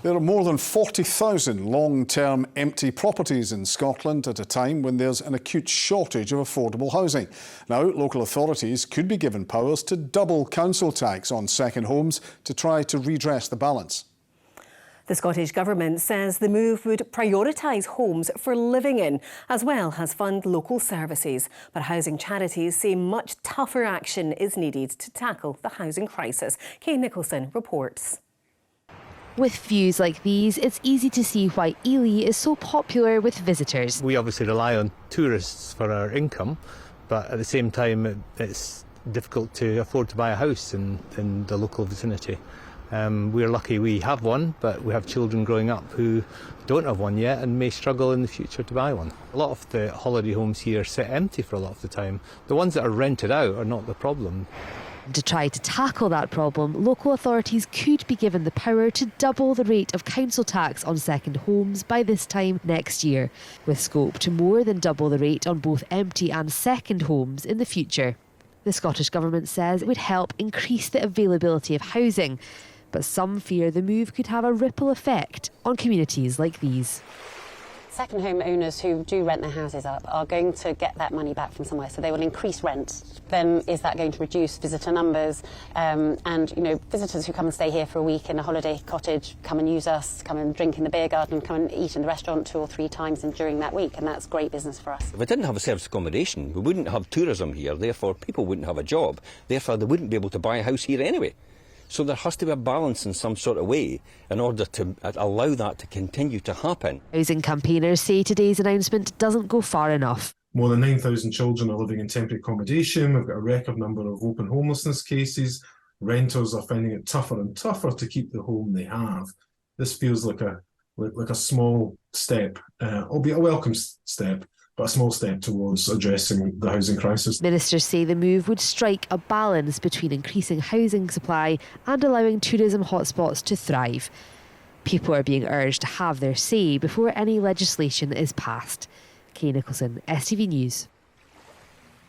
There are more than 40,000 long-term empty properties in Scotland at a time when there's an acute shortage of affordable housing. Now, local authorities could be given powers to double council tax on second homes to try to redress the balance. The Scottish Government says the move would prioritise homes for living in, as well as fund local services. But housing charities say much tougher action is needed to tackle the housing crisis. Kay Nicholson reports. With views like these, it's easy to see why Elie is so popular with visitors. We obviously rely on tourists for our income, but at the same time it's difficult to afford to buy a house in the local vicinity. We're lucky we have one, but we have children growing up who don't have one yet and may struggle in the future to buy one. A lot of the holiday homes here sit empty for a lot of the time. The ones that are rented out are not the problem. To try to tackle that problem, local authorities could be given the power to double the rate of council tax on second homes by this time next year, with scope to more than double the rate on both empty and second homes in the future. The Scottish Government says it would help increase the availability of housing, but some fear the move could have a ripple effect on communities like these. Second home owners who do rent their houses up are going to get that money back from somewhere, so they will increase rent. Then is that going to reduce visitor numbers? And visitors who come and stay here for a week in a holiday cottage come and use us, come and drink in the beer garden, come and eat in the restaurant 2 or 3 times during that week, and that's great business for us. If we didn't have a service accommodation, we wouldn't have tourism here, therefore people wouldn't have a job, therefore they wouldn't be able to buy a house here anyway. So there has to be a balance in some sort of way in order to allow that to continue to happen. Housing campaigners say today's announcement doesn't go far enough. More than 9,000 children are living in temporary accommodation. We've got a record number of open homelessness cases. Renters are finding it tougher and tougher to keep the home they have. This feels like a small step, albeit a welcome step, but a small step towards addressing the housing crisis. Ministers say the move would strike a balance between increasing housing supply and allowing tourism hotspots to thrive. People are being urged to have their say before any legislation is passed. Kay Nicholson, STV News.